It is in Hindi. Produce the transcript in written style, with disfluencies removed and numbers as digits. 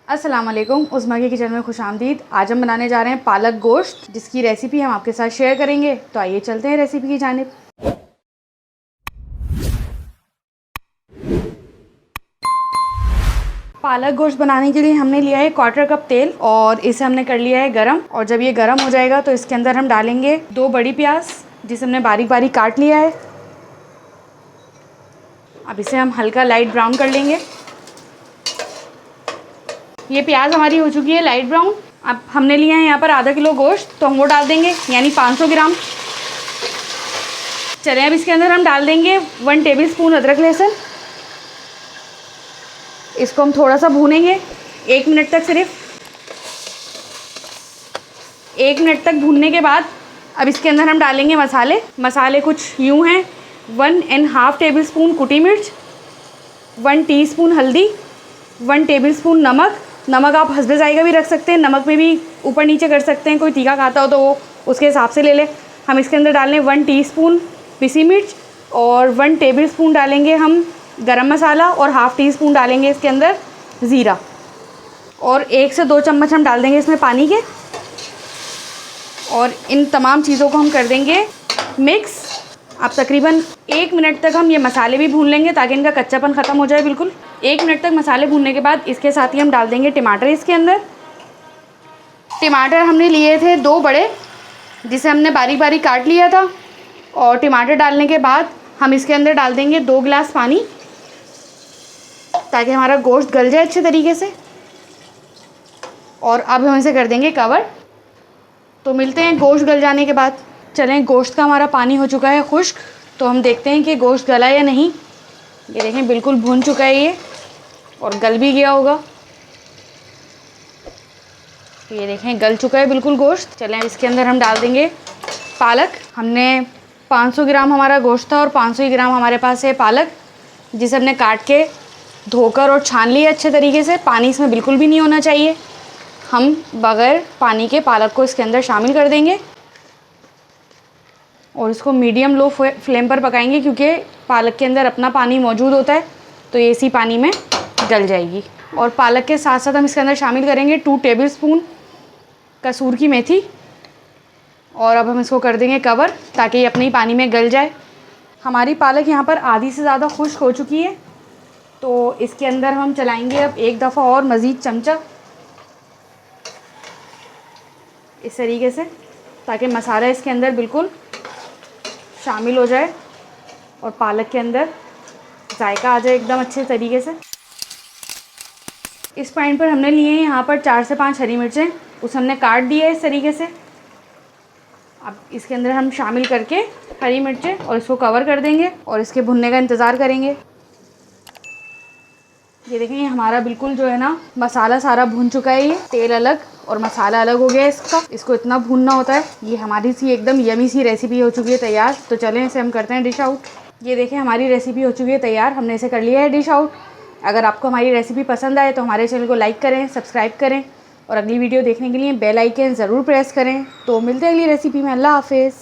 अस्सलाम वालेकुम, उस्मा की किचन में खुशामदीद। आज हम बनाने जा रहे हैं पालक गोश्त, जिसकी रेसिपी हम आपके साथ शेयर करेंगे। तो आइए चलते हैं रेसिपी की जानिब। पालक गोश्त बनाने के लिए हमने लिया है 1/4 कप तेल और इसे हमने कर लिया है गरम। और जब ये गरम हो जाएगा तो इसके अंदर हम डालेंगे 2 बड़ी प्याज, जिसे हमने बारीक बारीक काट लिया है। अब इसे हम हल्का लाइट ब्राउन कर लेंगे। ये प्याज हमारी हो चुकी है लाइट ब्राउन। अब हमने लिया है यहाँ पर आधा किलो गोश्त, तो हम वो डाल देंगे, यानी 500 ग्राम। चलें अब इसके अंदर हम डाल देंगे 1 टेबलस्पून अदरक लहसुन। इसको हम थोड़ा सा भूनेंगे 1 मिनट तक। सिर्फ 1 मिनट तक भूनने के बाद अब इसके अंदर हम डालेंगे मसाले कुछ यूँ हैं: 1½ टेबलस्पून कुटी मिर्च, 1 टीस्पून हल्दी, 1 टेबलस्पून नमक आप हस्बे जायका भी रख सकते हैं, नमक में भी ऊपर नीचे कर सकते हैं। कोई तीखा खाता हो तो वो उसके हिसाब से ले ले। हम इसके अंदर डालें 1 टीस्पून पिसी मिर्च और 1 टेबलस्पून डालेंगे हम गरम मसाला और ½ टीस्पून डालेंगे इसके अंदर ज़ीरा। और 1 से 2 चम्मच हम डाल देंगे इसमें पानी के। और इन तमाम चीज़ों को हम कर देंगे मिक्स। अब तकरीबन 1 मिनट तक हम ये मसाले भी भून लेंगे ताकि इनका कच्चापन ख़त्म हो जाए बिल्कुल। 1 मिनट तक मसाले भूनने के बाद इसके साथ ही हम डाल देंगे टमाटर इसके अंदर। टमाटर हमने लिए थे 2 बड़े, जिसे हमने बारीक बारीक काट लिया था। और टमाटर डालने के बाद हम इसके अंदर डाल देंगे 2 गिलास पानी, ताकि हमारा गोश्त गल जाए अच्छे तरीके से। और अब हम इसे कर देंगे कवर। तो मिलते हैं गोश्त गल जाने के बाद। चलें, गोश्त का हमारा पानी हो चुका है खुश्क, तो हम देखते हैं कि गोश्त गला या नहीं। ये देखें, बिल्कुल भुन चुका है ये और गल भी गया होगा। तो ये देखें, गल चुका है बिल्कुल गोश्त। चलें, इसके अंदर हम डाल देंगे पालक। हमने 500 ग्राम हमारा गोश्त था और 500 ग्राम हमारे पास है पालक, जिसे हमने काट के धोकर और छान लिया अच्छे तरीके से। पानी इसमें बिल्कुल भी नहीं होना चाहिए। हम बग़ैर पानी के पालक को इसके अंदर शामिल कर देंगे और इसको मीडियम लो फ्लेम पर पकाएंगे, क्योंकि पालक के अंदर अपना पानी मौजूद होता है, तो ये इसी पानी में गल जाएगी। और पालक के साथ साथ हम इसके अंदर शामिल करेंगे 2 टेबलस्पून कसूर की मेथी। और अब हम इसको कर देंगे कवर, ताकि ये अपने ही पानी में गल जाए। हमारी पालक यहाँ पर आधी से ज़्यादा खुश्क हो चुकी है, तो इसके अंदर हम चलाएँगे अब एक दफ़ा और मज़ीद चमचा, इस तरीके से, ताकि मसाला इसके अंदर बिल्कुल शामिल हो जाए और पालक के अंदर जायका आ जाए एकदम अच्छे तरीके से। इस पॉइंट पर हमने लिए हैं यहाँ पर 4 से 5 हरी मिर्चें, उसे हमने काट दिया है इस तरीके से। अब इसके अंदर हम शामिल करके हरी मिर्चें और इसको कवर कर देंगे और इसके भुनने का इंतज़ार करेंगे। ये देखें, हमारा बिल्कुल जो है ना मसाला सारा भुन चुका है। ये तेल अलग और मसाला अलग हो गया है इसका। इसको इतना भूनना होता है। ये हमारी सी एकदम यमी सी रेसिपी हो चुकी है तैयार। तो चलें, इसे हम करते हैं डिश आउट। ये देखें, हमारी रेसिपी हो चुकी है तैयार। हमने इसे कर लिया है डिश आउट। अगर आपको हमारी रेसिपी पसंद आए तो हमारे चैनल को लाइक करें, सब्सक्राइब करें और अगली वीडियो देखने के लिए बेल आइकन ज़रूर प्रेस करें। तो मिलते हैं अगली रेसिपी में। अल्लाह हाफिज़।